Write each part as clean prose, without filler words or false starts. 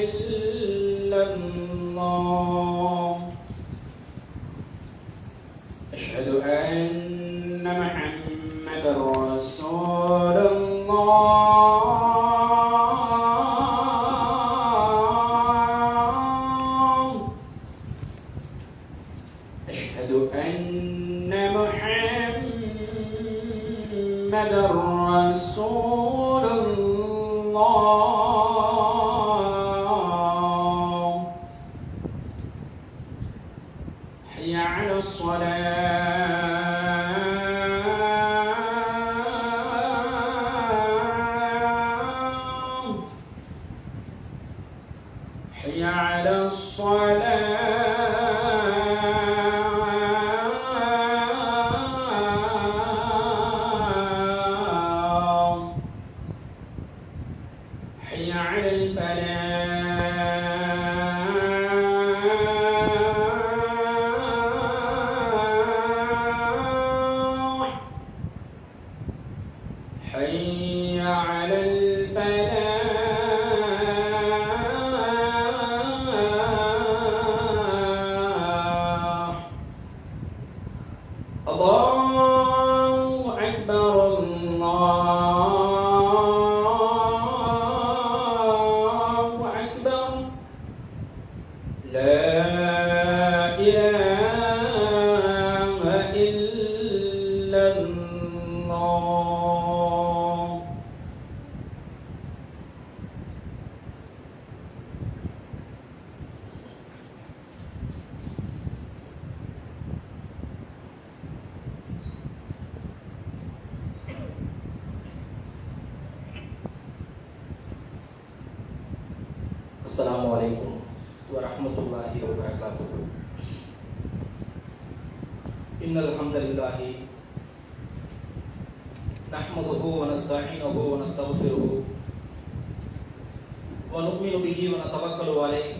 إلا الله أشهد أن محمدا رسول الله أشهد أن محمدا رسول الله حي على الصلاة حي على الصلاة حي على الفلاح حي على الفلاح الله أكبر الله أكبر لا إله إلا الله السلام عليكم ورحمة الله وبركاته. إن الحمد لله نحمده ونستعينه ونستغفره ونؤمن به ونتوكل عليه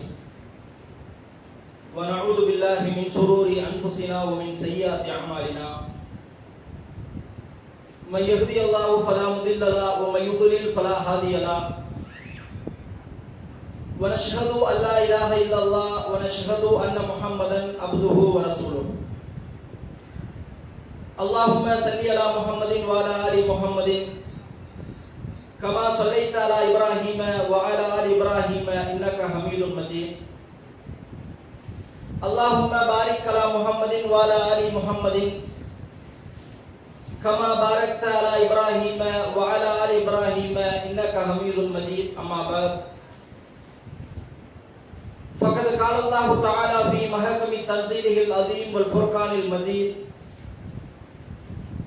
ونعوذ بالله من شرور أنفسنا ومن سيئات أعمالنا من يهدي الله فلا مضل له ومن يضلل فلا هادي له ونشهد أن لا إله إلا الله ونشهد أن محمدا عبده ورسوله. اللهم صل على محمد وعلى آل محمد كما صليت على إبراهيم وعلى آل إبراهيم إنك حميد مجيد. اللهم بارك على محمد وعلى آل محمد كما باركت على إبراهيم وعلى آل إبراهيم إنك حميد مجيد. أما بعد فقد قال الله تعالى في محكم تنزيله العظيم والفرقان المجيد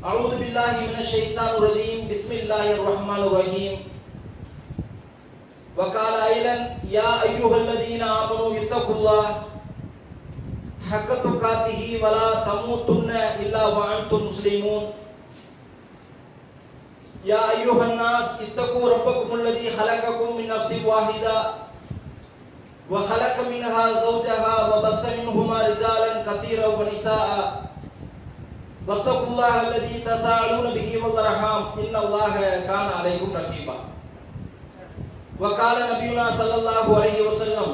أعوذ بالله من الشيطان الرجيم بسم الله الرحمن الرحيم وقال أيضا يا أيها الذين آمنوا اتقوا الله حق تقاته ولا تموتن إلا وأنتم مسلمون يا أيها الناس اتقوا ربكم الذي خلقكم من نفس واحدة وخلق منها زوجها وبث منهما رجالا كثيرا ونساء واتقوا الله الذي تساءلون به والأرحام إن الله كان عليكم رقيبا. وقال نبينا صلى الله عليه وسلم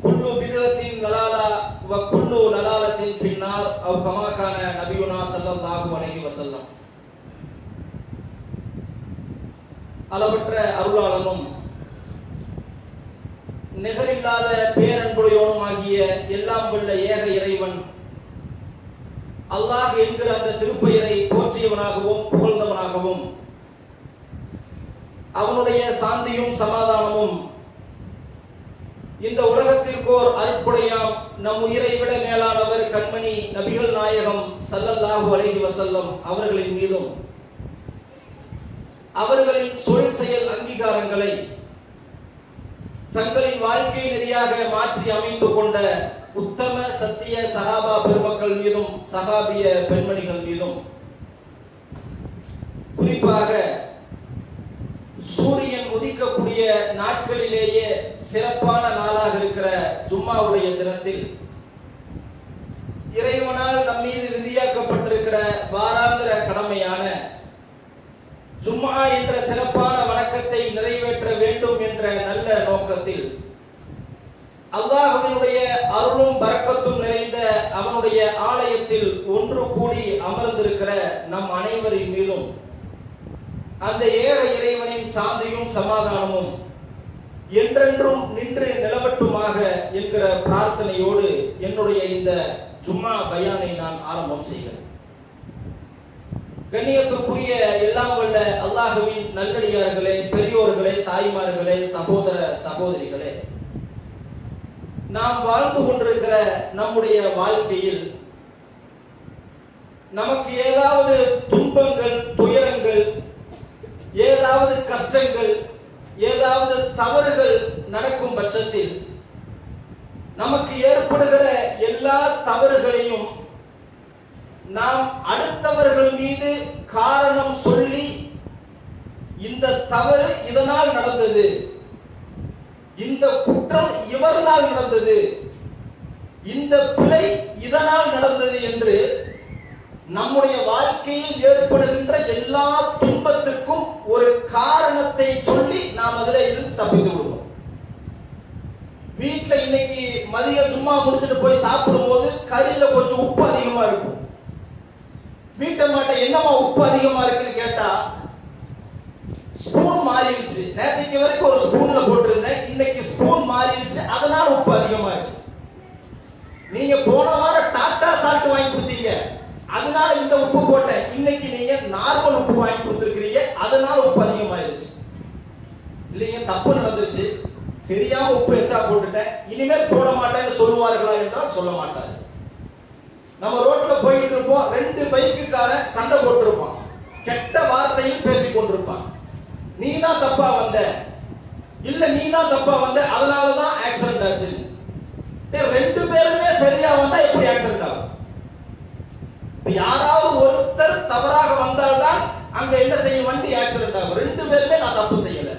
كل بدعة ضلالة وكل ضلالة في النار أو كما كان نبينا صلى الله عليه وسلم. அளவற்ற அருளாளனும் நிகரில்லாத பேரன்புடையோனுமாகிய எல்லாம் வல்ல ஏக இறைவன் அல்லாஹ் என்கிற அந்த திருப்பெயரை போற்றியவனாகவும் புகழ்ந்தவனாகவும் அவனுடைய சாந்தியும் சமாதானமும் இந்த உலகத்திற்கோர் அருட்புடையாம் நம் உயிரை விட மேலானவர் கண்மணி நபிகள் நாயகம் ஸல்லல்லாஹு அலைஹி வஸல்லம் அவர்களின் மீதும் அவர்களின் சொல் செயல் அங்கீகாரங்களை தங்களின் வாழ்க்கை நெறியாக மாற்றி அமைத்து கொண்ட உத்தம சத்திய சஹாபா பெருமக்கள் மீதும் சஹாபிய பெண்மணிகள் மீதும் குறிப்பாக சூரியன் உதிக்கக்கூடிய நாட்களிலேயே சிறப்பான நாளாக இருக்கிற ஜும்மாவுடைய தினத்தில் இறைவனால் நம் மீது விதியாக்கப்பட்டிருக்கிற வாராந்திர கடமையான ஜும்மா என்ற சிறப்பான வணக்கத்தை நிறைவேற்ற வேண்டும் என்ற சந்தர்ப்பத்தில் அல்லாஹ்வினுடைய அருளும் பரக்கத்தும் நிறைந்த அவனுடைய ஆலயத்தில் ஒன்று கூடி அமர்ந்திருக்கிற நம் அனைவரின் மீதும் அந்த ஏக இறைவனின் சாந்தியும் சமாதானமும் என்றென்றும் நின்று நிலவட்டுமாக என்கிற பிரார்த்தனையோடு என்னுடைய இந்த ஜும்மா பயானை நான் ஆரம்பம் செய்கிறேன். கண்ணியத்துக்குரிய எல்லாம் வல்ல அல்லாஹ்வின் நல்லடியார்களே, பெரியோர்களே, தாய்மார்களே, சகோதர சகோதரிகளே, நாம் வாழ்ந்து கொண்டிருக்கிற நம்முடைய வாழ்க்கையில் நமக்கு ஏதாவது துன்பங்கள், துயரங்கள், ஏதாவது கஷ்டங்கள், ஏதாவது தவறுகள் நடக்கும் பட்சத்தில் நமக்கு ஏற்படுகிற எல்லா தவறுகளையும் நாம் அடுத்தவர்கள் மீது காரணம் சொல்லி இந்த தவறு இதனால் நடந்தது, இந்த குற்றம் இவரால் நடந்தது, இந்த பிழை இதனால் நடந்தது என்று நம்முடைய வாழ்க்கையில் ஏற்படுகின்ற எல்லா துன்பத்திற்கும் ஒரு காரணத்தை சொல்லி நாம் அதில் இருந்து தப்பித்து விடுவோம். வீட்டில் இன்னைக்கு மதிய சும்மா முடிச்சுட்டு போய் சாப்பிடும் போது கறியில கொஞ்சம் உப்பு அதிகமா இருக்கும். வீட்டை மாட்ட என்னமா உப்பு அதிகமா இருக்குன்னு கேட்டா ஸ்பூன் மாறிடுச்சு, நேற்றுக்கு வரைக்கும் ஒரு ஸ்பூன்ல போட்டிருந்தேன், இன்னைக்கு ஸ்பூன் மாறிடுச்சு, அதனால உப்பு அதிகமா இருக்கு. நீங்க போன வாரம் டாட்டா சால்ட் வாங்கி கொடுத்தீங்க, அதனால இந்த உப்பு போட்டேன், இன்னைக்கு நீங்க நார்மல் உப்பு வாங்கி கொடுத்துருக்கீங்க, அதனால உப்பு அதிகமாயிருச்சு. இல்லைங்க, தப்பு நடந்துருச்சு, தெரியாம உப்பு எச்சா போட்டுட்டேன், இனிமேல் போட மாட்டேன்னு சொல்லுவார்களா என்றால் சொல்ல மாட்டாரு. நம்ம ரோட்ல போயிட்டு இருப்போம், ரெண்டு பைக்குக்காரன் சண்டை போட்டிருப்பான், கெட்ட வார்த்தையில் பேசிக் கொண்டிருப்பான். நீ தான் தப்பா வந்த, இல்ல நீ தான் தப்பா வந்த, அதனாலதான் ஆக்சிடென்ட் ஆச்சு. ரெண்டு பேருமே சரியா வந்தா எப்படி ஆக்சிடென்ட் ஆகும்? யாராவது ஒருத்தர் தவறாக வந்தால்தான் அங்க என்ன செய்யும், வண்டி ஆக்சிடென்ட் ஆகும். ரெண்டு பேருமே நான் தப்பு செய்யல.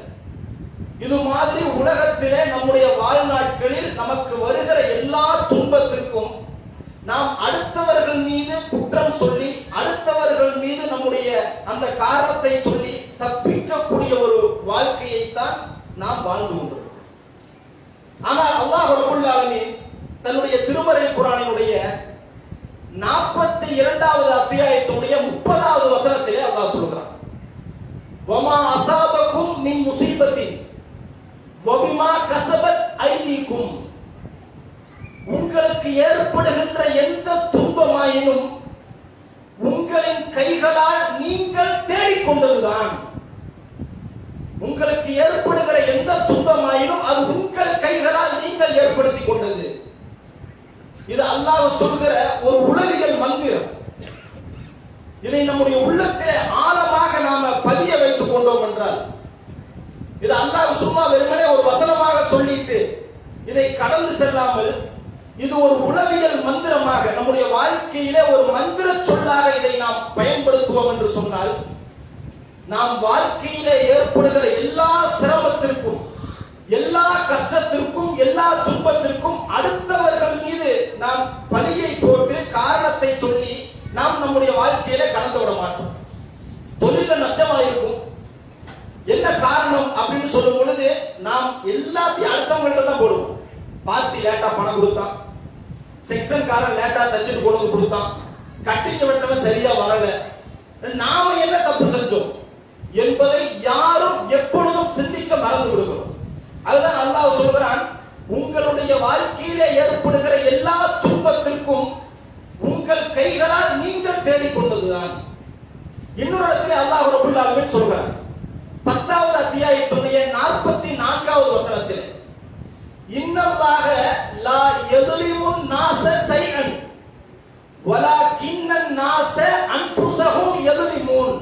இது மாதிரி உலகத்திலே நம்முடைய வாழ்நாட்களில் நமக்கு வருகிற எல்லா துன்பத்திற்கும் நாம் அடுத்தவர்கள் மீது குற்றம் சொல்லி, அடுத்தவர்கள் மீது நம்முடைய அந்த காரணத்தை சொல்லி தப்பிக்கக்கூடிய ஒரு வாழ்க்கையைத்தான் நாம் வாழ்ந்து கொண்டிருக்கிறோம். ஆனால் அல்லாஹ் ரப்பல் ஆலமீன் தன்னுடைய திருமறை குர்ஆனினுடைய 42வது அத்தியாயத்துடைய 30வது வசனத்திலே அல்லாஹ் சொல்கிறான், வமா அஸாபக்கும் மின் முஸீபத்தின் வபிமா கஸபத் ஐதீக்கும், உங்களுக்கு ஏற்படுகின்ற எந்த துன்பமாயினும் உங்களின் கைகளால் நீங்கள் தேடிக்கொண்டதுதான். உங்களுக்கு ஏற்படுகிற எந்த துன்பமாயினும் அது உங்கள் கைகளால் நீங்கள் ஏற்படுத்திக் கொண்டது. இது அல்லாஹ் சொல்கிற ஒரு உளவியல் மந்திரம். இதை நம்முடைய உள்ளத்தை ஆழமாக நாம பதிய வைத்துக் கொண்டோம் என்றால், இது அல்லாஹ் சும்மா வெறுமனே ஒரு வசனமாக சொல்லிட்டு இதை கடந்து செல்லாமல், இது ஒரு உளவியல் மந்திரமாக நம்முடைய வாழ்க்கையிலே ஒரு மந்திர சொல்லாக இதை நாம் பயன்படுத்துவோம் என்று சொன்னால், நாம் வாழ்க்கையிலே ஏற்படுகிற எல்லா சிரமத்திற்கும், எல்லா கஷ்டத்திற்கும், எல்லா துன்பத்திற்கும் அடுத்தவர்கள் மீது நாம் பழியை போட்டு காரணத்தை சொல்லி நாம் நம்முடைய வாழ்க்கையில கடந்து விட மாட்டோம். தொழில நஷ்டமா இருக்கும், என்ன காரணம் அப்படின்னு சொல்லும் பொழுது நாம் எல்லாத்தையும் அடுத்தவங்கள்ட்ட தான் போடுவோம். பார்ட்டி லேட்டா பணம் கொடுத்தான், செக்ஷன் காரன் லேட்டா தச்சுட்டு கொண்டு வந்து கொடுத்தான், கட்டிங் வெட்டவன் சரியா வரல, நாம என்ன தப்பு செஞ்சோம் என்பதை யாரும் எப்பொழுதும் சிந்திக்க மறந்து விடுகிறோம். அதுதான் அல்லாஹ் சொல்கிறான், உங்களுடைய வாழ்க்கையிலே ஏற்படுகிற எல்லா துன்பத்திற்கும் உங்கள் கைகளால் நீங்கள் தேடிக்கொண்டதுதான். இன்னொரு இடத்துல அல்லாஹ் ரப்பல் ஆலமீன் சொல்கிறார், 10வது அத்தியாயத்துடைய 44வது வசனத்தில், இன்னல்லாஹ லா யதுலிமுன் நாஸ ஷைஅன் வலாகின்னன் நாஸ அன்ஃபுஸஹும் யதுலிமூன்,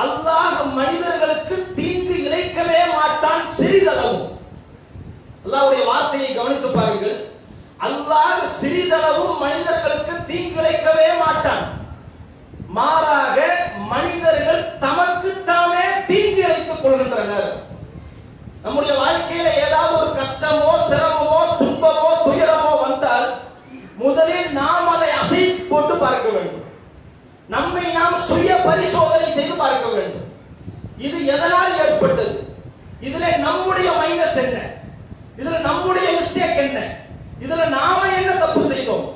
அல்லாஹ் மனிதர்களுக்கு தீங்கு இழைக்கவே மாட்டான் சிறிதளவும். அல்லாஹ்வுடைய வார்த்தையை கவனித்து பாருங்கள், அல்லாஹ் சிறிதளவும் மனிதர்களுக்கு தீங்கு இழைக்கவே மாட்டான், மாறாக மனிதர்கள் தமக்கு தாமே தீங்கு இழைத்துக் கொள்கின்றனர். நம்முடைய வாழ்க்கையில ஏதாவது ஒரு கஷ்டமோ, சிரமமோ, துன்பமோ, துயரமோ வந்தால் முதலில் நாம் அதை அசை போட்டு பார்க்க வேண்டும். நம்மை நாம் சுய பரிசோதனை செய்து பார்க்க வேண்டும். இது எதனால் ஏற்பட்டது, இதுல நம்முடைய மைனஸ் என்ன, இதுல நம்முடைய மிஸ்டேக் என்ன, இதுல நாம என்ன தப்பு செய்தோம்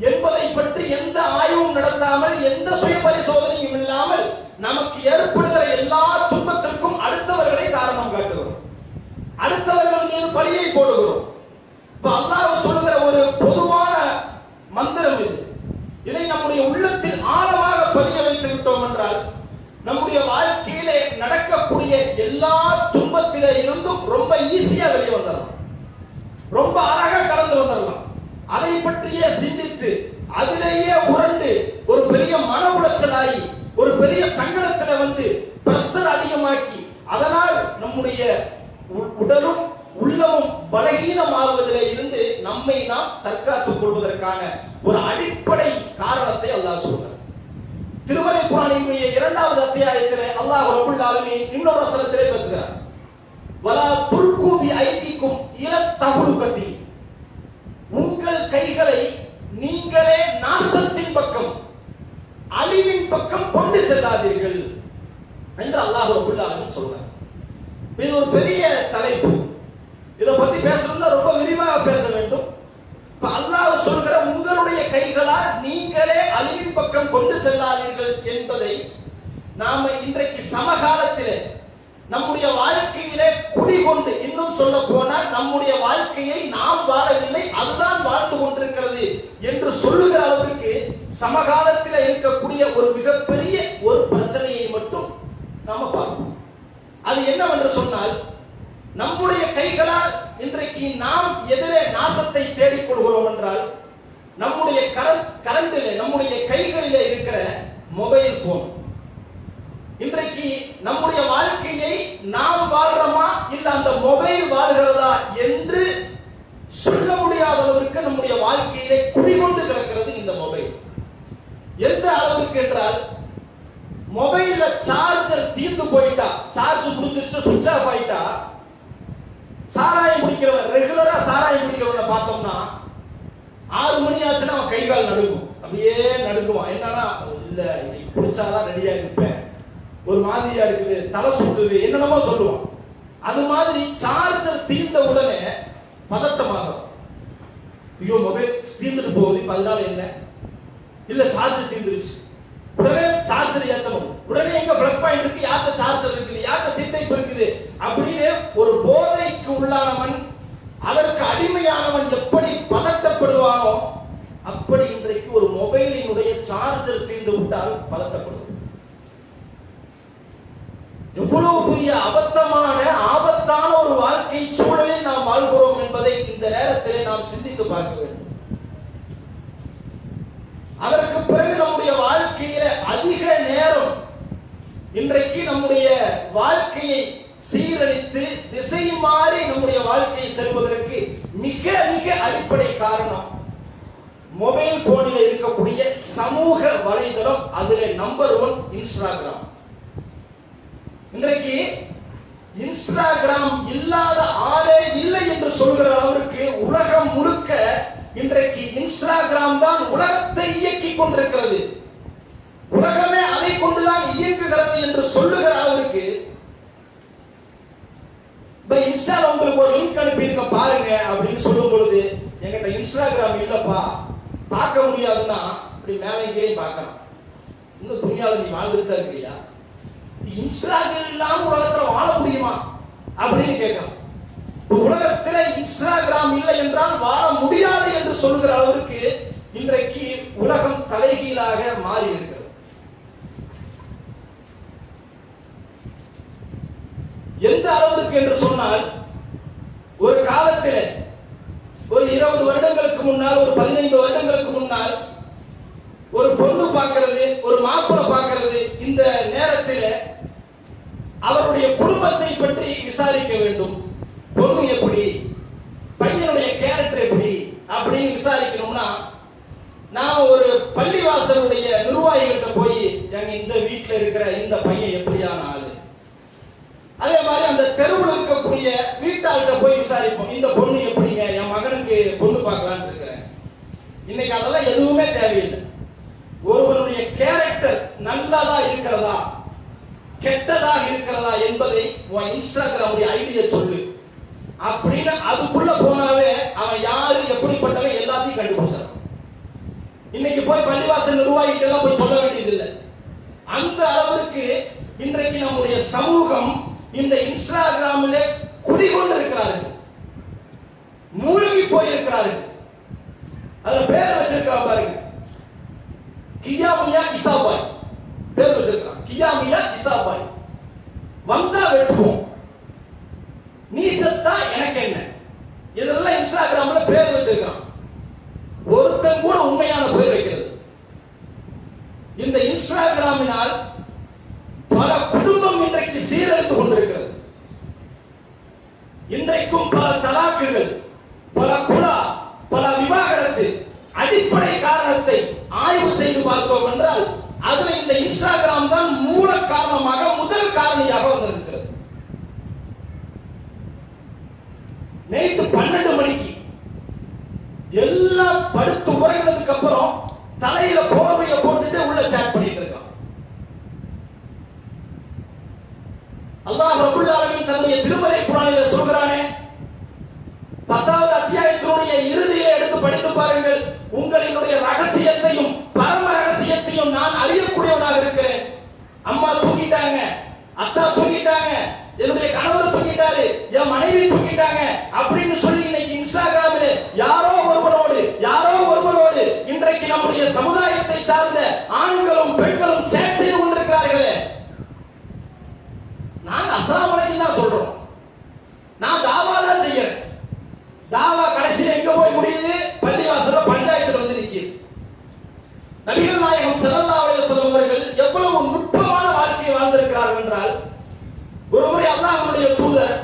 என்பதை பற்றி எந்த ஆய்வும் நடத்தாமல், எந்த சுய பரிசோதனையும் இல்லாமல் நமக்கு ஏற்படுகிற எல்லா துன்பத்திற்கும் அடுத்தவர்களை காரணம் காட்டுகிறோம், அடுத்தவர்கள் மீது பழியை போடுகிறோம். இப்ப அல்லாஹ் சொல்லுகிற ஒரு பொதுவான மந்திரம் இது. இதை நம்முடைய உள்ளத்தில் ஆழமாக பதிய வைத்து விட்டோம் என்றால் நம்முடைய வாழ்க்கையிலே நடக்கக்கூடிய எல்லா துன்பத்திலே இருந்தும் ரொம்ப ஈஸியா வெளியே வந்துடலாம், ரொம்ப அழகா கடந்து வந்துடலாம். அதை பற்றியே சிந்தித்து அதிலேயே உருண்டு ஒரு பெரிய மன உளைச்சலாகி ஒரு பெரிய சங்கடத்துல வந்து பிரஷர் அதிகமாக்கி அதனால் நம்முடைய உடலும் உள்ளமும் பலகீனமாகுவதிலே இருந்து நம்மை நாம் தற்காத்துக் கொள்வதற்கான ஒரு அடிப்படை காரணத்தை அல்லாஹ் சொல்கிறார். திருமறை குர்ஆனினுடைய 2வது அத்தியாயத்திலே அல்லாஹ் ரப்பல் ஆலமீன் இன்னொரு வசனத்திலே பேசுகிறார். வலா துல்கு பி ஐதிக்கும் இலா தஹலுகதி, உங்கள் கைகளை நீங்களே நாசத்தின் பக்கம் அழிவின் பக்கம் கொண்டு செல்லாதீர்கள் என்று அல்லாஹ் ரப்பல் ஆலமீன் சொல்றார். இது ஒரு பெரிய தலைப்பு. இதை பத்தி பேசணும்னா ரொம்ப விரிவாக பேச வேண்டும். அல்லாஹ் சொல்கிற உங்களுடைய கைகளால் நீங்களே அழிவின் பக்கம் கொண்டு செல்லாதீர்கள் என்பதை நாம இன்றைக்கு சமகாலத்திலே நம்முடைய வாழ்க்கையிலே குடிகொண்டு, இன்னும் சொல்ல போனால் நம்முடைய வாழ்க்கையை நாம் வாழவில்லை, அதுதான் வாழ்ந்து கொண்டிருக்கிறது என்று சொல்லுகிற அளவிற்கு சமகாலத்தில் இருக்கக்கூடிய ஒரு மிகப்பெரிய ஒரு பிரச்சனையை மட்டும் நாம பார்ப்போம். அது என்னவென்று சொன்னால், நம்முடைய கைகளால் இன்றைக்கு நாம் எதிரே நாசத்தை தேடிக் கொள்கிறோம் என்றால் நம்முடைய கரண்டிலே நம்முடைய கைகளிலே இருக்கிற மொபைல் போன். இன்றைக்கு நம்முடைய வாழ்க்கையை நாம் வாழ்றோமா இல்ல அந்த மொபைல் வாழ்கிறதா என்று சொல்ல முடியாத அளவிற்கு நம்முடைய வாழ்க்கையிலே குடிகொண்டு கிடக்கிறது இந்த மொபைல். எந்த அளவுக்கு என்றால், மொபைல்ல சார்ஜர் தீர்ந்து போயிட்டா, சார்ஜ் முடிஞ்சிருச்சு, சுவிட்ச் ஆஃப் ஆயிட்டா, சாராயம் குடிக்கிறவன், ரெகுலரா சாராயம் குடிக்கிறவனை பார்த்தோம்னா 6 மணி ஆச்சுன்னா அவன் கை கால் நடுங்கும், அப்படியே நடுங்குவான். என்னன்னா, இல்ல இன்னைக்கு குடிச்சாதான் ரெடியா இருப்பேன், ஒரு மாதிரியா இருக்குது, தலை சுத்துது, என்னென்னமோ சொல்லுவான். அது மாதிரி சார்ஜர் தீர்ந்த உடனே பதட்டமாகும். ஐயோ மொபைல் தீர்ந்துட்டு போகுது, இப்ப அதனால என்ன, இல்ல சார்ஜர் தீர்ந்துருச்சு, உடனே சார்ஜர் ஏத்தணும், உடனே எங்க பிளக் பாயிண்ட் இருக்கு, யார்கிட்ட சார்ஜர் இருக்குது, யார்கிட்ட சித்தைப்பு இருக்குது அப்படின்னு ஒரு போதைக்கு உள்ளானவன், அதற்கு அடிமையானவன் எப்படி பதட்டப்படுவானோ அப்படி இன்றைக்கு ஒரு மொபைலினுடைய சார்ஜர் தீர்ந்து விட்டால் பதட்டப்படுவோம். எவ்வளவு பெரிய ஆபத்தான ஒரு வாழ்க்கை சூழலில் நாம் வாழ்கிறோம் என்பதை இந்த நேரத்திலே நாம் சிந்தித்து பார்க்க வேண்டும். அதற்கு பிறகு நம்முடைய வாழ்க்கையில அதிக நேரம் இன்றைக்கு நம்முடைய வாழ்க்கையை சீரழித்து திசை மாறி நம்முடைய வாழ்க்கையை செல்வதற்கு மிக மிக அடிப்படை காரணம் மொபைல் போனில் இருக்கக்கூடிய சமூக வலைதளம். அதுல நம்பர் 1 இன்ஸ்டாகிராம். இன்றைக்கு இன்ஸ்டாகிராம் இல்லாத ஆளே இல்லை என்று சொல்கிற அளவிற்கு உலகம் முழுக்க இன்றைக்கு இன்ஸ்டாகிராம் தான் உலகத்தை இயக்கிக் கொண்டிருக்கிறது, உலகமே அதை கொண்டுதான் இயங்குகிறது என்று சொல்லுகிற அளவிற்கு. இன்ஸ்டால உங்களுக்கு ஒரு லிங்க் அனுப்பி இருக்க பாருங்க அப்படின்னு சொல்லும் பொழுது, என்கிட்ட இன்ஸ்டாகிராம் இல்லப்பா, பார்க்க முடியாதுன்னா அப்படி மேலே கீழே பார்க்கலாம். இன்னும் துணியால நீ வாழ்ந்துட்டு தான் இருக்கிறியா, இன்ஸ்டாகிராம் இல்லாம உலகத்துல வாழ முடியுமா அப்படின்னு கேட்கலாம். உலகத்துல இன்ஸ்டாகிராம் இல்லை என்றால் வாழ முடியாது என்று சொல்கிற அளவிற்கு இன்றைக்கு உலகம் தலைகீழாக மாறி இருக்கிறது. எந்த அளவுக்கு என்று சொன்னால், ஒரு காலத்தில் ஒரு 20 வருடங்களுக்கு முன்னால், ஒரு 15 வருடங்களுக்கு முன்னால் ஒரு பொண்ணு பார்க்கிறது, ஒரு மாப்பிள்ளை பார்க்கிறது, இந்த நேரத்தில் அவருடைய குடும்பத்தை பற்றி விசாரிக்க வேண்டும். பொண்ணு எப்படி, பையனுடைய கேரக்டர் எப்படி அப்படின்னு விசாரிக்கணும்னா, நான் ஒரு பள்ளிவாசலுடைய நிர்வாகிகிட்ட போய் எங்க இந்த வீட்டுல இருக்கிற இந்த பையன் எப்படியான ஆளு, அதே மாதிரி அந்த தெருவில் இருக்கக்கூடிய வீட்டாள்கிட்ட போய் விசாரிப்போம், இந்த பொண்ணு எப்படிங்க, என் மகனுக்கு பொண்ணு பார்க்கலான்னு இருக்கிறேன். இன்னைக்கு அதெல்லாம் எதுவுமே தேவையில்லை. ஒருவனுடைய கேரக்டர் நல்லதா இருக்கிறதா கெட்டதா இருக்கிறதா என்பதை இன்ஸ்டாகிராமுடைய ஐடியை சொல்லு, அப்படின்னு அதுக்குள்ள போனாவே அவன் யாரு எப்படிப்பட்டவன் எல்லாத்தையும் கண்டுபிடிச்சான். இன்னைக்கு போய் பள்ளிவாசல் நிர்வாகிகள் எல்லாம் போய் சொல்ல வேண்டியது இல்லை. அந்த அளவுக்கு இன்றைக்கு நம்முடைய சமூகம் இந்த இன்ஸ்டாகிராமிலே குடிகொண்டு இருக்கிறார்கள், மூழ்கி போயிருக்கிறார்கள். அதுல பேர் வச்சிருக்கான் பாருங்க, கியாமியா இசாபாய் பேர் வச்சிருக்கான். கியாமியா இசாபாய் வந்தா வெட்டுவோம், நீ செத்தா எனக்கு என்ன, இதெல்லாம் இன்ஸ்டாகிராம்ல பேர் வச்சிருக்கான். ஒருத்தன் கூட உண்மையான பேர் வைக்கிறது. இந்த இன்ஸ்டாகிராமினால் பல குடும்பம் இன்றைக்கு சீரழித்து கொண்டிருக்கிறது. இன்றைக்கும் பல தலாக்குகள், பல குலா, பல விவாகரத்து. அடிப்படை காரணத்தை ஆய்வு செய்து பார்த்தோம் என்றால் அதுல இந்த இன்ஸ்டாகிராம் தான் மூல காரணமாக, முதல் காரணியாக வந்திருக்கிறது. நைட்டு 12 மணிக்கு எல்லாம் படுத்து உறங்கினதுக்கு அப்புறம் தலையில போர்வையை போட்டுட்டு உள்ள சாட் பண்ணிட்டு இருக்கான். அல்லாஹ் ரப்பல் ஆலமீன் தன்னுடைய திருமறை குர்ஆனிலே சொல்கிறானே, 10வது அத்தியாயத்தினுடைய இறுதியிலே எடுத்து படித்து பாருங்கள். உங்களினுடைய ரகசியத்தையும் பரம ரகசியத்தையும் நான் அறியக்கூடியவனாக இருக்கிறேன். அம்மா தூங்கிட்டாங்க, அத்தா தூங்கிட்டாங்க, என்னுடைய கணவர் தூங்கிட்டாரு, என் மனைவி தூங்கிட்டாங்க அப்படின்னு சொல்லி இன்னைக்கு இன்ஸ்டாகிராமிலே யாரோ ஒருவரோடு இன்றைக்கு நம்முடைய சமுதாயத்தை சார்ந்த ஆண்களும் பெண்களும் சேட் செய்து கொண்டிருக்கிறார்களே. நாங்க அஸ்ஸலாமு அலைக்கும் தான் சொல்றோம், நான் தாவா தான் செய்யறேன். தாவா கடைசியில் எங்க போய் முடியுது? பள்ளிவாசல்ல பஞ்சாயத்துல வந்து நிக்குது. நபிகள் நாயகம் ஸல்லல்லாஹு அலைஹி வஸல்லம் அவர்கள் எவ்வளவு நுட்பமான வாழ்க்கையை வாழ்ந்திருக்கிறார்கள் என்றால், ஒருமுறை அல்லாஹ்வுடைய தூதர்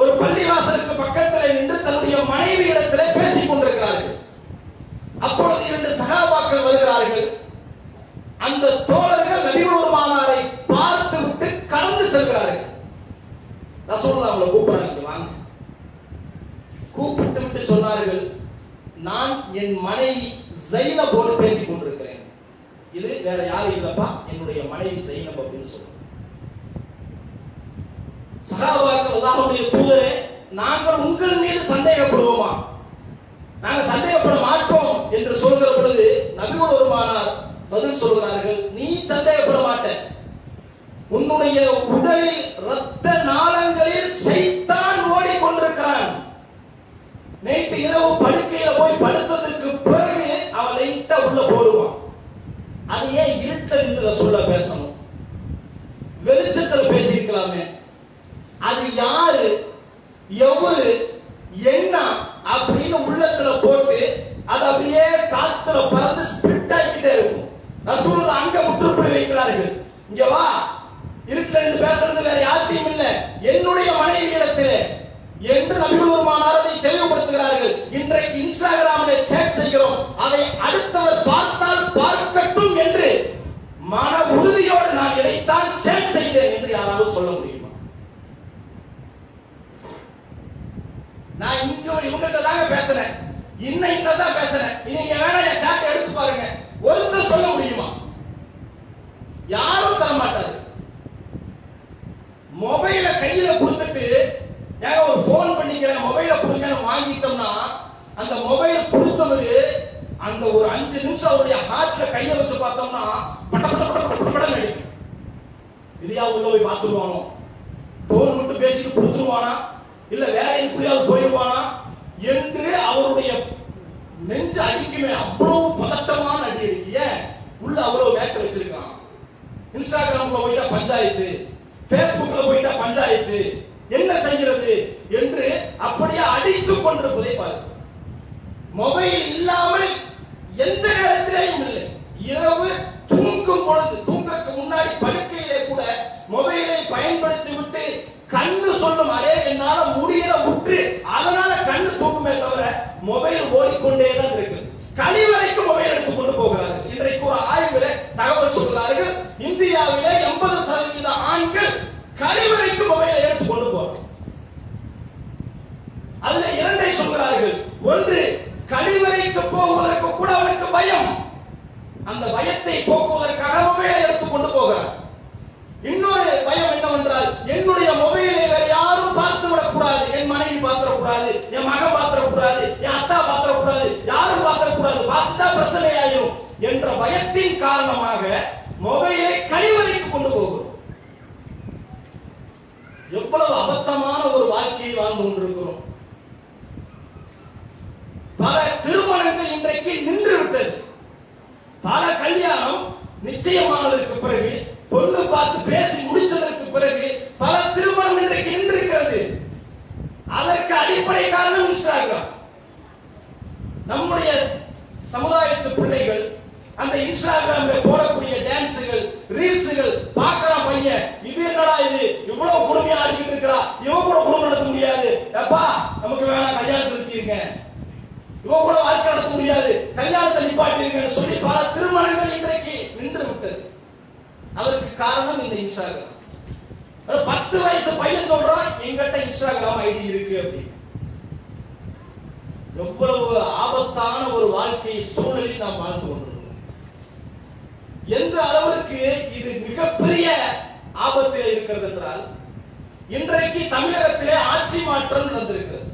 ஒரு பள்ளிவாசலுக்கு பக்கத்தில் நின்று தன்னுடைய மனைவி இடத்திலே பேசிக் கொண்டிருக்கிறார்கள். அப்பொழுது 2 சஹாபாக்கள் வருகிறார்கள். அந்த தோழர்கள் நபிகள் பெருமானாரை பார்த்து விட்டு கடந்து செல்கிறார்கள். ரசூலுல்லாஹ் அவங்களை கூப்பிடுறாங்க, வாங்க. கூப்பிட்டு விட்டு சொன்னார்கள், நான் என் மனைவி ஸைனபோடு பேசிக் கொண்டிருக்கிறேன். இது வேற யாரும் இல்லப்பா, என்னுடைய மனைவி ஸைனப் அப்படின்னு சொல்றாங்க. சஹாபாக்கள், அல்லாஹ்வுடைய தூதரே, நாங்கள் உங்கள் மீது சந்தேகப்படுவோமா? நாங்கள் சந்தேகப்பட மாட்டோம் என்று சொல்கிற பொழுது நபிகள் பெருமானார் பதில் சொல்கிறார்கள், நீ சந்தேகப்பட மாட்ட, உன்னுடைய உடலில் இரத்த நாளங்களில் சைத்தான் ஓடிக்கொண்டிருக்கிறான். நேற்று இரவு படுக்கையில போய் படுத்ததற்கு பிறகு அவன் லைட்டா உள்ள போடுவான். அது ஏன் இருட்டல் என்று ரசூலுல்லாஹ் பேசணும்? வெளிச்சத்துல பேசியிருக்கலாமே. அது யாரு, எவரு, என்ன அப்படின்னு உள்ளத்துல போட்டு அது அப்படியே காத்துல பறந்து ஸ்பிரிட் ஆகிட்டே இருக்கும். ரசூலுல்லாஹ் அங்க முற்றுப்புள்ளி வைக்கிறார்கள். இங்க வா, இருட்டுல இருந்து பேசுறது வேற யார்ட்டையும் இல்ல, என்னுடைய மனைவி இடத்திலே என்று நபிகள் பெருமானார் அதை தெளிவுபடுத்துகிறார்கள். இன்றைக்கு இன்ஸ்டாகிராமிலே சேட் செய்கிறோம், அதை அடுத்தவர் பார்த்தால் பார்க்கட்டும் என்று மன உறுதியோடு நான் இதைத்தான் சேட் செய்தேன் என்று யாராவது சொல்ல முடியுமா? நான் இவங்கள்ட்ட தாங்க பேசுறேன், இன்னதான் பேசுறேன், நீங்க வேணா என் சேட் எடுத்து பாருங்க, ஒருத்தர் சொல்ல முடியுமா? யாரும் தர மாட்டாரு. மொபைல கையில கொடுத்துட்டு ஏங்க ஒரு போன் பண்ணிக்கிறேன், மொபைல கொடுங்க வாங்கிட்டோம்னா அந்த மொபைல் கொடுத்தவரு அந்த ஒரு 5 நிமிஷம் அவருடைய ஹார்ட்ல கையில வச்சு பார்த்தோம்னா பட்ட பட்ட பட்ட பட்ட படம் அடிக்கும். இதையா உள்ள போய் பார்த்துருவானோ, போன் மட்டும் பேசிட்டு கொடுத்துருவானா, இல்ல வேற எப்படியாவது போயிடுவானா என்று அவருடைய நெஞ்சு அடிக்குமே. அவ்வளவு பதட்டமான அடி அடிக்க உள்ள அவ்வளவு வேட்டை வச்சிருக்கான். இன்ஸ்டாகிராம்ல போயிட்டா பஞ்சாயத்து, பேஸ்புக்ல போயிட்டா பஞ்சாயத்து, என்ன செய்கிறது என்று அப்படியே அடித்துக் கொண்டிருப்பதை பாருங்கள். மொபைல் இல்லாமல் எந்த நேரத்திலேயும் இல்லை. இரவு தூங்கும் பொழுது, தூங்குறதுக்கு முன்னாடி படுக்கையிலே கூட மொபைலை பயன்படுத்தி விட்டு கண்ணு சொல்லும், அரே என்னால முடியல விட்டு, அதனால கண்ணு தூக்குமே தவிர மொபைல் ஓடிக்கொண்டே தான் இருக்கு. கழிவறைக்கு மொபைல் எடுத்துக் கொண்டு போகிறார்கள். இன்றைக்கு ஒரு ஆய்வுல தகவல் சொல்கிறார்கள், இந்தியாவிலே 80% ஆண்கள் கழிவறைக்கு மொபைலை எடுத்துக் கொண்டு போறாங்க. அதுல 2 சொல்கிறார்கள். ஒன்று, கழிவறைக்கு போவதற்கு கூட அவனுக்கு பயம், அந்த பயத்தை போக்குவதற்காக மொபைலை எடுத்துக் கொண்டு போகிறார். இன்னொரு பயம் என்னவென்றால், என்னுடைய மொபைலை வேற யாரும் பார்த்து விடக்கூடாது, என் மனைவி பார்த்து கூடாது, யாரும் பார்க்க கூடாது, பார்த்துட்டா பிரச்சனை ஆயிரும் என்ற பயத்தின் காரணமாக மொபைலை கழிவறைக்கு கொண்டு போகிறோம். எவ்வளவு அபத்தமான ஒரு வாழ்க்கையை வாழ்ந்து கொண்டிருக்கிறோம். பல திருமணங்கள் இன்றைக்கு நின்று விட்டது. பல கல்யாணம் நிச்சயமானதற்கு பிறகு, பொண்ணு பார்த்து பேசி முடிச்சதற்கு பிறகு பல திருமணம் இன்றைக்கு நின்றிருக்கிறது. அதற்கு அடிப்படை காரணம் இன்ஸ்டாகிராம். நம்முடைய சமுதாயத்து பிள்ளைகள் அந்த இன்ஸ்டாகிராம்ல போடக்கூடிய டான்ஸுகள், ரீல்ஸுகள் பார்க்கறான் பையன். இது என்னடா இது, இவ்வளவு கொடுமையா ஆடிக்கிட்டு இருக்கிறா, இவன் கூட குடும்பம் நடத்த முடியாது, அப்பா நமக்கு வேணாம், கல்யாணத்தை நிறுத்திருங்க, இவன் கூட வாழ்க்கை நடத்த முடியாது, கல்யாணத்தை நிப்பாட்டிருங்கன்னு சொல்லி பல திருமணங்கள் இன்றைக்கு நின்று விட்டது. அதற்கு காரணம் இந்த இன்ஸ்டாகிராம். 10 வயசு பையன் சொல்றான் என்கிட்ட இன்ஸ்டாகிராம் ஐடி இருக்கு அப்படி. எவ்வளவு ஆபத்தான ஒரு வாழ்க்கை சூழலில் நாம் வாழ்ந்து கொண்டிருக்கிறோம். எந்த அளவிற்கு இது மிகப்பெரிய ஆபத்தில் இருக்கிறது என்றால், இன்றைக்கு தமிழகத்திலே ஆட்சி மாற்றம் நடந்திருக்கிறது.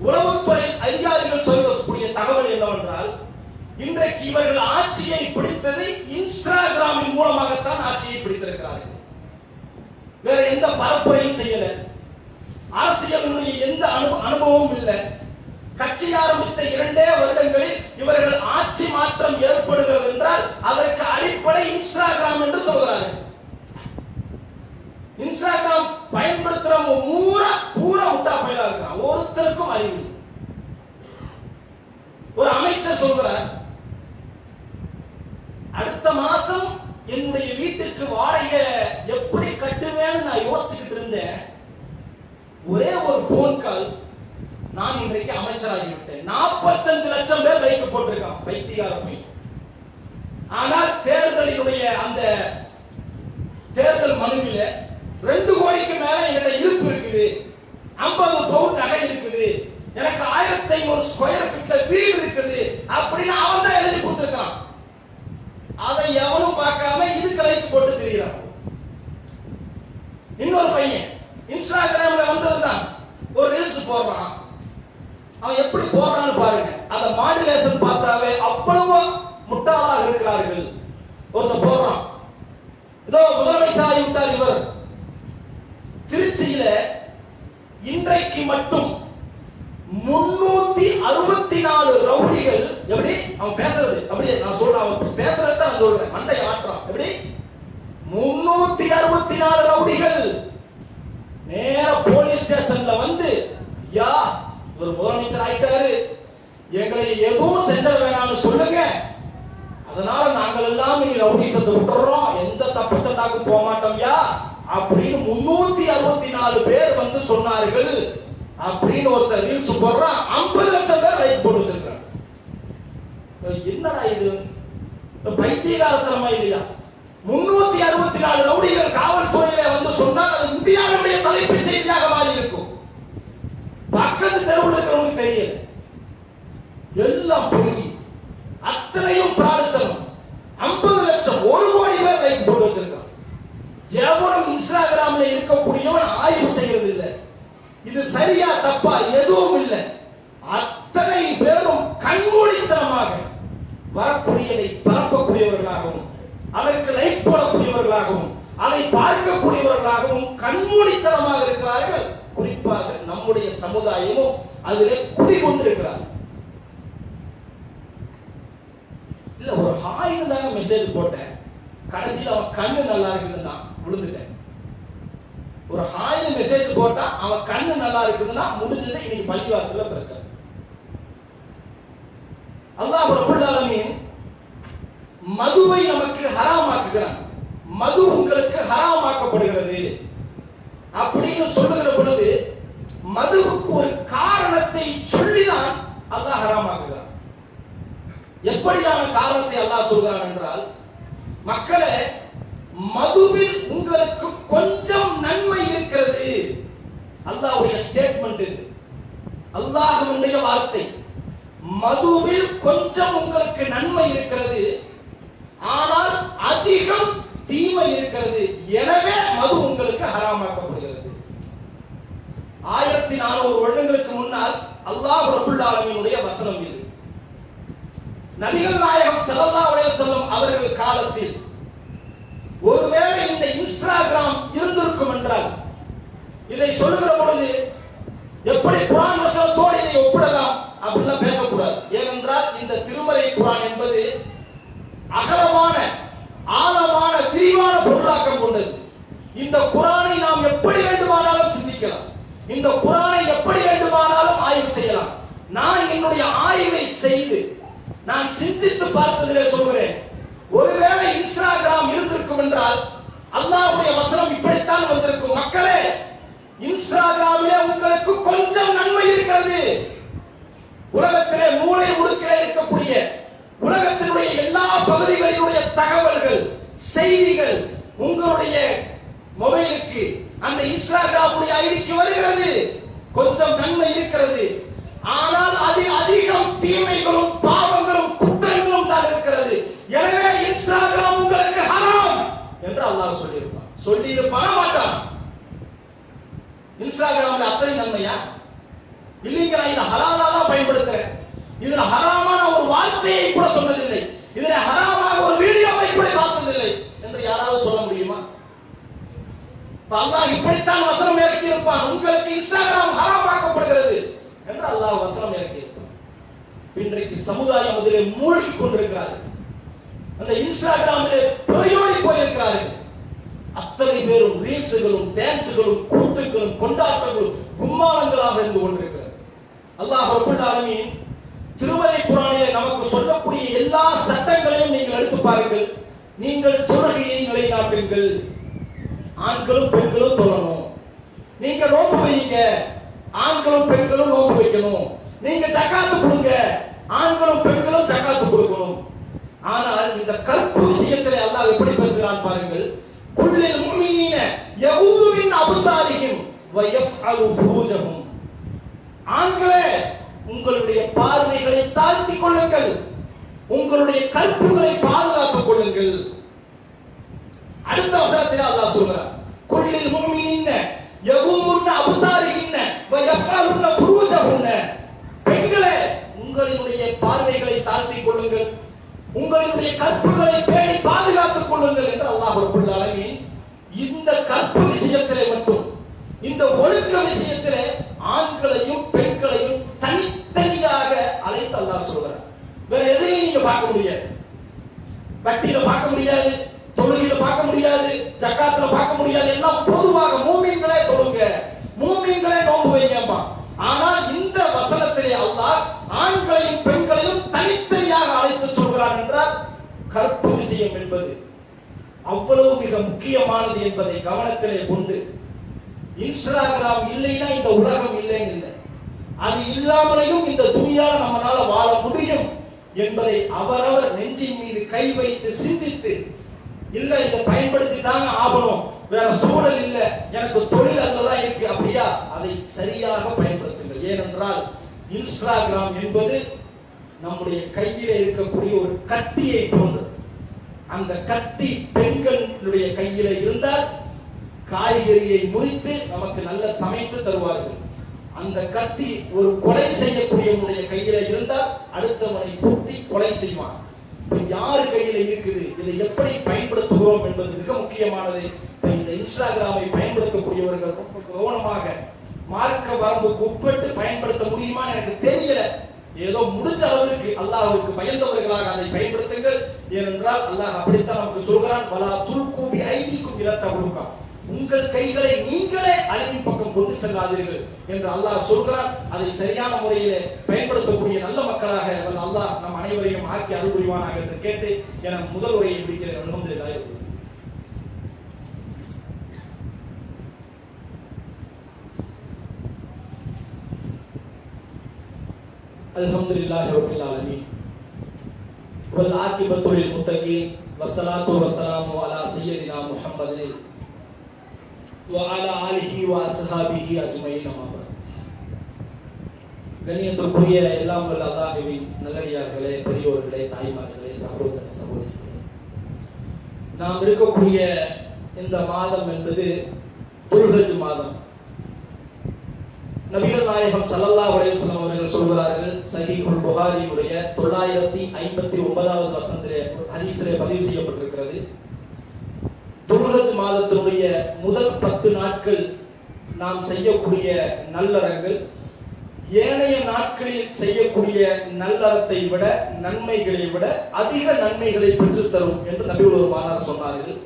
உளவுத்துறை அதிகாரிகள் சொல்லக்கூடிய தகவல் என்னவென்றால், இன்றைக்கு இவர்கள் ஆட்சியை பிடித்தது இன்ஸ்டாகிராமின் மூலமாகத்தான் ஆட்சியை பிடித்திருக்கிறார்கள். வேற எந்த பரப்புரையும் செய்யல, அரசியலுடைய எந்த அனுபவமும் இல்லை. கட்சி ஆரம்பித்த 2 வருடங்களில் இவர்கள் ஆட்சி மாற்றம் ஏற்படுகிறது என்றால் அதற்கு அடிப்படை இன்ஸ்டாகிராம் என்று சொல்கிறார்கள். இன்ஸ்டாகிராம் பயன்படுத்துறவங்க பூரா முட்டா பையலா இருக்கிறான், ஒருத்தருக்கும் அறிவு. ஒரு அமைச்சர் சொல்கிறார், அடுத்த மாசம் என்னுடைய வீட்டுக்கு வாடகை எப்படி கட்டுவேன்னு நான் யோசிச்சுக்கிட்டு இருந்தேன். ஒரே ஒரு போன் கால், நான் இன்றைக்கு அமைச்சராகிவிட்டேன். 45 லட்சம் பேர் லைக் போட்டிருக்கான், பைத்தியாரமே. ஆனால் தேர்தலினுடைய அந்த தேர்தல் மனுவில 2 கோடிக்கு மேல என்கிட்ட இருப்பு இருக்குது, 50 பவுன் நகை இருக்குது, எனக்கு 1500 ஸ்கொயர் ஃபீட்ல வீடு இருக்குது அப்படின்னு அவன் தான் எழுதி கொடுத்திருக்கான். அதை எவனும் பார்க்காம இதுக்கு லைக் போட்டு திரிகிறான். இன்னொரு பையன் இன்ஸ்டாகிராம்ல வந்ததுதான் ஒரு ரீல்ஸ் போடுறான். அவன் எப்படி போடுறான்னு பாருங்க, அந்த மாடுலேஷன் பார்த்தாவே அவ்வளவு முட்டாளாக இருக்கிறார்கள். ஒருத்தன் போடுறான், இதோ முதலமைச்சர் ஆகிவிட்டார் இவர். திருச்சியில இன்றைக்கு மட்டும் 364 ரவுடிகள். எப்படி அவன் பேசுறது, அப்படியே நான் சொல்றேன், அவன் பேசுறத நான் சொல்றேன், மண்டை ஆட்டுறான். எப்படி 364 ரவுடிகள் நேர போலீஸ் ஸ்டேஷன்ல வந்து, யா ஒரு முதலமைச்சர் ஆயிட்டாரு, எங்களை எதுவும் செஞ்ச வேணாம்னு சொல்லுங்க, அதனால நாங்கள் எல்லாம் ரவுடிசத்தை விட்டுறோம், எந்த தப்பு தண்டாக்கு போக மாட்டோம் யா அப்படின்னு 364 பேர் வந்து சொன்னார்கள் அப்படின்னு ஒருத்தர் ரீல்ஸ் போடுறான். 50 லட்சம் பேர் லைக் போட்டு வச்சிருக்காங்க. என்னடா இது, பைத்தியகாரத்தனமா இல்லையா? 364 ரவுடிகள் காவல்துறையில வந்து சொன்னால் அது இந்தியாவுடைய தலைப்புச் செய்தியாக மாறி இருக்கும். பக்கத்து தெருவில் இருக்கிறவங்களுக்கு தெரியல, எல்லாம் பொய், அத்தனையும் பிராடுத்தனம். 50 லட்சம், 1 கோடி பேர் லைக் போட்டு வச்சிருக்கான். எவனும் இன்ஸ்டாகிராம்ல இருக்கக்கூடியவன் ஆய்வு செய்யறது இல்லை, இது சரியா தப்பா எதுவும் இல்லை. அத்தனை பேரும் கண்மூடித்தனமாக வரக்கூடியதை பரப்பக்கூடியவர்களாகவும், அதற்கு லைக் போடக்கூடியவர்களாகவும், அதை பார்க்கக்கூடியவர்களாகவும் கண்மூடித்தனமாக இருக்கிறார்கள். குறிப்பாக நம்முடைய சமுதாயமும் அதிலே குடிகொண்டிருக்கிறார். இல்ல ஒரு ஹாய்னு தாங்க மெசேஜ் போட்டேன், கடைசியில் அவன் கண்ணு நல்லா இருக்குதுன்னா விழுந்துட்டேன். ஒரு ஹாய்னு மெசேஜ் போட்டா அவன் கண்ணு நல்லா இருக்குதுன்னா முடிஞ்சது. இன்னைக்கு பள்ளிவாசல்ல பிரச்சனை. அல்லாஹ் ரப்பல் ஆலமீன் மதுவை நமக்கு ஹராமாக்குகிறான். மது உங்களுக்கு ஹராமாக்கப்படுகிறது அப்படின்னு சொல்லுகிற பொழுது மதுவுக்கு ஒரு காரணத்தை சொல்லிதான் அல்லாஹ் ஹராமாக்குகிறான். எப்படியான காரணத்தை அல்லாஹ் சொல்கிறான் என்றால், மக்களே மதுவில் உங்களுக்கு கொஞ்சம் நன்மை இருக்கிறது. அல்லாஹ்வுடைய ஸ்டேட்மெண்ட் இது, அல்லாஹ்வுடைய வார்த்தை. மதுவில் கொஞ்சம் உங்களுக்கு நன்மை இருக்கிறது, ஆனால் அதிகம் தீமை இருக்கிறது, எனவே மது உங்களுக்கு ஹராமாக்கப்படுகிறது. 1400 வருடங்களுக்கு முன்னால் அல்லாஹ் ரப்பல் ஆலமீனுடைய வசனம் இது. நபிகள் நாயகம் ஸல்லல்லாஹு அலைஹி வஸல்லம் அவர்கள் காலத்தில் ஒருவேளை இந்த இன்ஸ்டாகிராம் இருந்திருக்கும் என்றால் இதை சொல்லுகிற பொழுது எப்படி குர்ஆன் வசனத்தோடு இதை ஒப்பிடலாம் அப்படிலாம் பேசக்கூடாது. ஏனென்றால் இந்த திருமறை குர்ஆன் என்பது அகலமான ஆழமான விரிவான பொருளாக்கம் கொண்டது. இந்த குர்ஆனை நாம் எப்படி வேண்டுமானாலும் சிந்திக்கலாம், இந்த குர்ஆனை எப்படி வேண்டுமானாலும் ஆய்வு செய்யலாம். நான் என்னுடைய ஆய்வை செய்து நான் சிந்தித்து பார்த்ததிலே சொல்கிறேன், ஒருவேளை இன்ஸ்டாகிராம் இருந்திருக்கும் என்றால் அல்லாஹ்வுடைய வசனம் இப்படித்தான் வந்திருக்கும். மக்களே, இன்ஸ்டாகிராமிலே உங்களுக்கு கொஞ்சம் நன்மை இருக்கிறது. உலகத்திலே மூலை முடுக்கிலே இருக்கக்கூடிய உலகத்தினுடைய எல்லா பகுதிகளினுடைய தகவல்கள் செய்திகள் உங்களுடைய மொபைலுக்கு அந்த இன்ஸ்டாகிராமுடைய ஐடிக்கு வருகிறது. கொஞ்சம் நன்மை இருக்கிறது. ஆனால் அதில் அதிகம் தீமைகளும் பாவங்களும் குற்றங்களும் தான் இருக்கிறது. எனவே இன்ஸ்டாகிராம் உங்களுக்கு ஹராம் என்று அல்லாஹ் சொல்லியிருப்பான். சொல்லியிருப்பான மாட்டான். இன்ஸ்டாகிராம்ல அத்தனை நன்மையா? இல்லைங்க, நான் இதை ஹலாலா தான் பயன்படுத்துறேன், இதுல ஹராமான ஒரு வார்த்தையை கூட சொன்னதில்லை, இதுல ஹராமான ஒரு வீடியோவை கூட பார்த்ததில்லை என்று யாராவது சொல்ல முடியுமா? அல்லாஹ் இப்படித்தான் வசனம் இறக்கி இருப்பான், உங்களுக்கு இன்ஸ்டாகிராம் ஹராமாக்கப்படுகிறது என்று அல்லாஹ் வசனம் இறக்கி இருப்பான். இன்றைக்கு சமுதாயம் அதிலே மூழ்கி கொண்டிருக்கிறார். அந்த இன்ஸ்டாகிராமிலே பிரயோடி போயிருக்கிறார்கள். அத்தனை பேரும் ரீல்ஸுகளும் டான்ஸுகளும் கூத்துக்களும் கொண்டாட்டங்களும் கும்மாளங்களாக இருந்து கொண்டிருக்கிறது. அல்லாஹ் ரப்பல் ஆலமீன் திருமறை குர்ஆனிலே நமக்கு சொல்லக்கூடிய எல்லா சட்டங்களையும் நீங்கள் எடுத்து பாருங்கள். நீங்கள் தொழுகையை நிலைநாட்டுங்கள், ஆண்களும் பெண்களும் தொழணும். நீங்க நோன்பு வைங்க, ஆண்களும் பெண்களும் நோன்பு வைக்கணும். நீங்க ஜகாத்து கொடுங்க, ஆண்களும் பெண்களும் ஜகாத்து கொடுக்கணும். ஆனால் இந்த கற்பு விஷயத்திலே அல்லாஹ் எப்படி பேசுகிறான் பாருங்கள். குல்லில் முஃமினீன யகுது மின் அப்சாரிஹிம் வ யஃஅலு ஃபுரூஜஹும். ஆண்களே, உங்களுடைய பார்வைகளை தாழ்த்திக் கொள்ளுங்கள், உங்களுடைய கற்புகளை பாதுகாத்துக் கொள்ளுங்கள். அடுத்த வசனத்தில் அல்லாஹ் சொல்றார், குல்லில் முஃமினீன யகுதுன அப்சாரிஹிம் வ யஃஅலுன ஃபுரூஜஹும். பெண்களே, உங்களுடைய பார்வைகளை தாழ்த்திக் கொள்ளுங்கள், உங்களுடைய கற்புகளை பேணி பாதுகாத்துக் கொள்ளுங்கள் என்று அல்லாஹ் ரப்பல் ஆலமீன் இந்த கற்பு விஷயத்திலே மட்டும், இந்த ஒழுக்க விஷயத்திலே ஆண்களையும் பெண்களையும் தனித்தனியாக அழைத்து அல்லாஹ் சொல்கிறார். வேற எதையும் நீங்க பார்க்க முடியாது, வட்டியில பார்க்க முடியாது, தொழுகையில பார்க்க முடியாது, ஜகாத்துல பார்க்க முடியாது. எல்லாம் பொதுவாக மூமின்களே தொழுங்க, மூமின்களே நோன்பு வைங்கப்பா. ஆனால் இந்த வசனத்திலே அல்லாஹ் ஆண்களையும் பெண்களையும் தனித்தனியாக அழைத்து சொல்கிறான் என்றால் கற்பு விஷயம் என்பது அவ்வளவு மிக முக்கியமானது என்பதை கவனத்திலே கொண்டு, இன்ஸ்டாகிராம் இல்லைன்னா இந்த உலகம் இல்லைன்னு இல்லை, அது இல்லாமலையும் இந்த துனியால நம்மளால வாழ முடியும் என்பதை அவரவர் நெஞ்சின் மீது கை வைத்து சிந்தித்து, இல்ல இதை பயன்படுத்தி தாங்க ஆகணும், வேற சூழல் இல்ல, எனக்கு தொழில் அங்கதான் இருக்கு, அப்படியா அதை சரியாக பயன்படுத்துங்கள். ஏனென்றால் இன்ஸ்டாகிராம் என்பது நம்முடைய கையில இருக்கக்கூடிய ஒரு கத்தியை போன்று. அந்த கத்தி பெண்களுடைய கையில இருந்தால் காய்கறியை முறித்து நமக்கு நல்ல சமைத்து தருவார்கள். அந்த கத்தி ஒரு கொலை செய்யக்கூடியவனுடைய கையில இருந்தால் அடுத்தவனை குத்தி கொலை செய்வான். யாரு கையில இருக்குது, இதை எப்படி பயன்படுத்துகிறோம் என்பது மிக முக்கியமானது. இந்த இன்ஸ்டாகிராமை பயன்படுத்தக்கூடியவர்கள் ரொம்ப கவனமாக, மார்க்க வரம்புக்கு உட்பட்டு பயன்படுத்த முடியுமான்னு எனக்கு தெரியல, ஏதோ முடிஞ்ச அளவுக்கு அல்லாஹ்வுக்கு பயந்தவர்களாக அதை பயன்படுத்துங்கள். ஏனென்றால் அல்லாஹ் அப்படித்தான் நமக்கு சொல்கிறான், வலா துல்கு பி ஐதீக்கும் இலா தஹ்லுகா, உங்கள் கைகளை நீங்களே அழிவின் பக்கம் கொண்டு செல்லாதீர்கள் என்று அல்லாஹ் சொல்கிறான். அதை சரியான முறையிலே பயன்படுத்தக்கூடிய நல்ல மக்களாக அல்லாஹ் நம் அனைவரையும் ஆக்கி அருள் புரிவானாக என்று கேட்டு என முதல் உரையை முடிக்கிறேன். அல்ஹம்துலில்லாஹ். அல்ஹம்துலில்லாஹி ரப்பில் ஆலமீன் வல் ஆகிபத்து லில் முத்தகீன் வஸ்ஸலாத்து வஸ்ஸலாமு அலா சய்யிதினா முஹம்மதின் வ அலா ஆலிஹி வ அஸ்ஹாபிஹி அஜ்மஈன். கண்ணியத்திற்குரிய எல்லாம் வல்ல அல்லாஹ்வின் நல்லடியார்களே, பெரியோர்களே, தாய்மார்களே, சகோதர சகோதரிகளே, நாம் இருக்கக்கூடிய இந்த மாதம் என்பது துல்ஹஜ் மாதம். நபிகள் நாயகம் ஸல்லல்லாஹு அலைஹி வஸல்லம் அவர்கள் சொல்கிறார்கள், சஹீஹுல் புகாரியுடைய 959வது வசனத்திலே ஹதீஸிலே பதிவு செய்யப்பட்டிருக்கிறது, துல்ஹஜ் மாதத்தினுடைய முதல் 10 நாட்கள் நாம் செய்யக்கூடிய நல்லறங்கள் ஏனைய நாட்களில் செய்யக்கூடிய நல்லறத்தை விட, நன்மைகளை விட அதிக நன்மைகளை பெற்றுத் தரும் என்று நபிகள் பெருமானார் சொன்னார்கள்.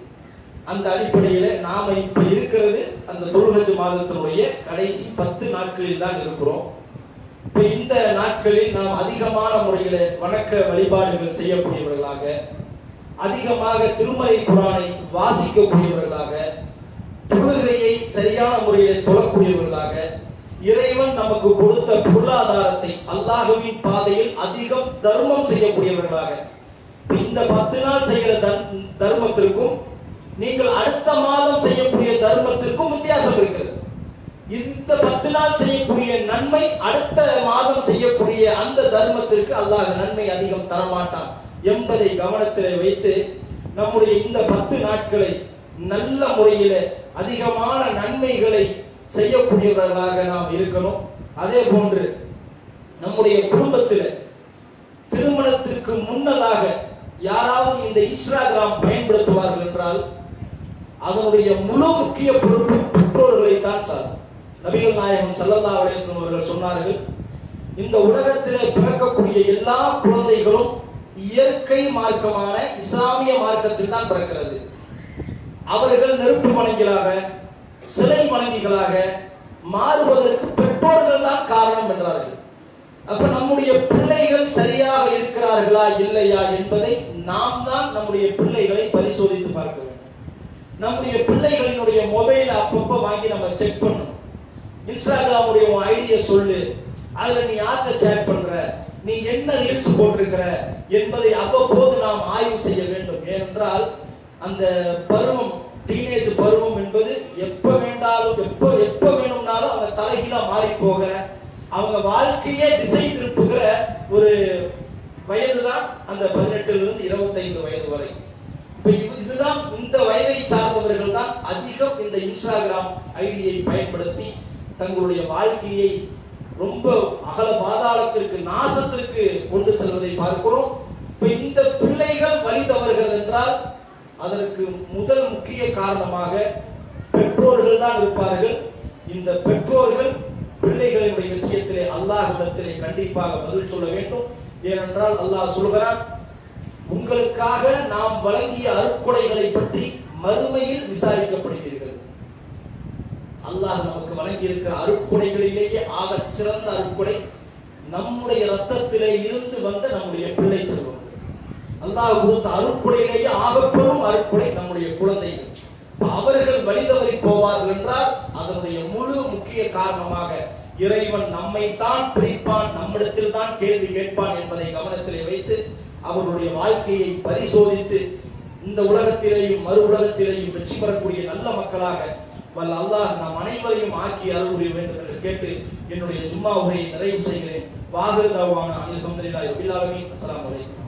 அந்த அடிப்படையில நாம இப்ப இருக்கிறது அந்த துல்ஹஜ் மாதத்தினுடைய கடைசி 10 நாட்களில் தான் இருக்கிறோம். இப்ப இந்த நாட்களில் நாம் அதிகமான முறையில வணக்க வழிபாடுகள் செய்யக்கூடியவர்களாக, அதிகமாக திருமறை குர்ஆனை வாசிக்கக்கூடியவர்களாக, தொழுகையை சரியான முறையில் தொழக்கூடியவர்களாக, இறைவன் நமக்கு கொடுத்த பொருளாதாரத்தை அல்லாஹ்வின் பாதையில் அதிகம் தர்மம் செய்யக்கூடியவர்களாக, இந்த 10 நாள் செய்கிற தர்மத்திற்கும் நீங்கள் அடுத்த மாதம் செய்யக்கூடிய தர்மத்திற்கும் வித்தியாசம் இருக்கிறது. இந்த 10 நாள் செய்யக்கூடிய நன்மை அடுத்த மாதம் செய்யக்கூடிய அந்த தர்மத்திற்கு அல்லாஹ் நன்மை அதிகம் தரமாட்டான் என்பதை கவனத்தில் வைத்து நம்முடைய இந்த 10 நாட்களை நல்ல முறையில் அதிகமான நன்மைகளை செய்யக்கூடியவர்களாக நாம் இருக்கணும். அதே போன்று நம்முடைய குடும்பத்தில் திருமணத்திற்கு முன்னதாக யாராவது இந்த இன்ஸ்டாகிராம் பயன்படுத்துவார்கள் என்றால் அதனுடைய முழு முக்கிய பொறுப்பு பெற்றோர்களை தான் சாரும். நபிகள் நாயகம் ஸல்லல்லாஹு அலைஹி வஸல்லம் அவர்கள் சொன்னார்கள், இந்த உலகத்திலே பிறக்கக்கூடிய எல்லா குழந்தைகளும் இயற்கை மார்க்கமான இஸ்லாமிய மார்க்கத்தில் தான் பிறக்கிறது. அவர்கள் நெருப்பு வணங்கிகளாக, சிலை வணங்கிகளாக மாறுவதற்கு பெற்றோர்கள் தான் காரணம் என்றார்கள். அப்ப நம்முடைய பிள்ளைகள் சரியாக இருக்கிறார்களா இல்லையா என்பதை நாம் தான் நம்முடைய பிள்ளைகளை பரிசோதித்து பார்க்க வேண்டும். நம்முடைய பிள்ளைகளினுடைய மொபைல் அப்பப்ப வாங்கி நம்ம செக் பண்ணணும். இன்ஸ்டாகிராமுடைய ஐடியை சொல்லு, அதுல நீ யார்கிட்ட சேட் பண்ற, நீ என்ன ரீல்ஸ் போட்டிருக்கிற என்பதை அவ்வப்போது நாம் ஆய்வு செய்ய வேண்டும். ஏனென்றால் அந்த பருவம், டீனேஜ் பருவம் என்பது எப்ப வேணும்னாலும் அவங்க தலைகீழா மாறி போக, அவங்க வாழ்க்கையே திசை திருப்புகிற ஒரு வயதுதான் அந்த 18 இருந்து 25 வயது வரை. இதுதான், இந்த வயதை சார்ந்தவர்கள் தான் அதிகம் இந்த இன்ஸ்டாகிராம் ஐடியை பயன்படுத்தி தங்களுடைய வாழ்க்கையை ரொம்ப அகல பாதாளத்திற்கு, நாசத்திற்கு கொண்டு செல்வதை பார்க்கிறோம். இப்ப இந்த பிள்ளைகள் வழி தவறுகிறது என்றால் அதற்கு முதல் முக்கிய காரணமாக பெற்றோர்கள் தான் இருப்பார்கள். இந்த பெற்றோர்கள் பிள்ளைகளுடைய விஷயத்திலே அல்லாஹ்விடத்திலே கண்டிப்பாக பதில் சொல்ல வேண்டும். ஏனென்றால் அல்லாஹ் சொல்கிறான், உங்களுக்காக நாம் வழங்கிய அருட்கொடைகளை பற்றி மறுமையில் விசாரிக்கப்படுகிறீர்கள். அல்லாஹ் நமக்கு வழங்கி இருக்கிற அருட்கொடைகளிலேயே ஆக சிறந்த அருட்கொடை நம்முடைய ரத்தத்திலே இருந்து வந்த நம்முடைய பிள்ளை செல்வம். அல்லாஹ் கொடுத்த அருட்கொடையிலேயே ஆகப்பெரும் அருட்கொடை நம்முடைய குழந்தைகள். அவர்கள் வழிதவறி போவார்கள் என்றால் அதனுடைய முழு முக்கிய காரணமாக இறைவன் நம்மை தான் பிரிப்பான், நம்மிடத்தில் தான் கேள்வி கேட்பான் என்பதை கவனத்திலே வைத்து அவர்களுடைய வாழ்க்கையை பரிசோதித்து இந்த உலகத்திலேயும் மறு உலகத்திலேயும் வெற்றி பெறக்கூடிய நல்ல மக்களாக வல்ல அல்லாஹ் நம் அனைவரையும் ஆக்கி அருள் புரிய வேண்டும் என்று கேட்டு என்னுடைய ஜும்மா உரையை நிறைவு செய்கிறேன். வாஹிர் தஅவானா அல்ஹம்துலில்லாஹி ரப்பில் ஆலமீன். அஸ்ஸலாமு அலைக்கும்.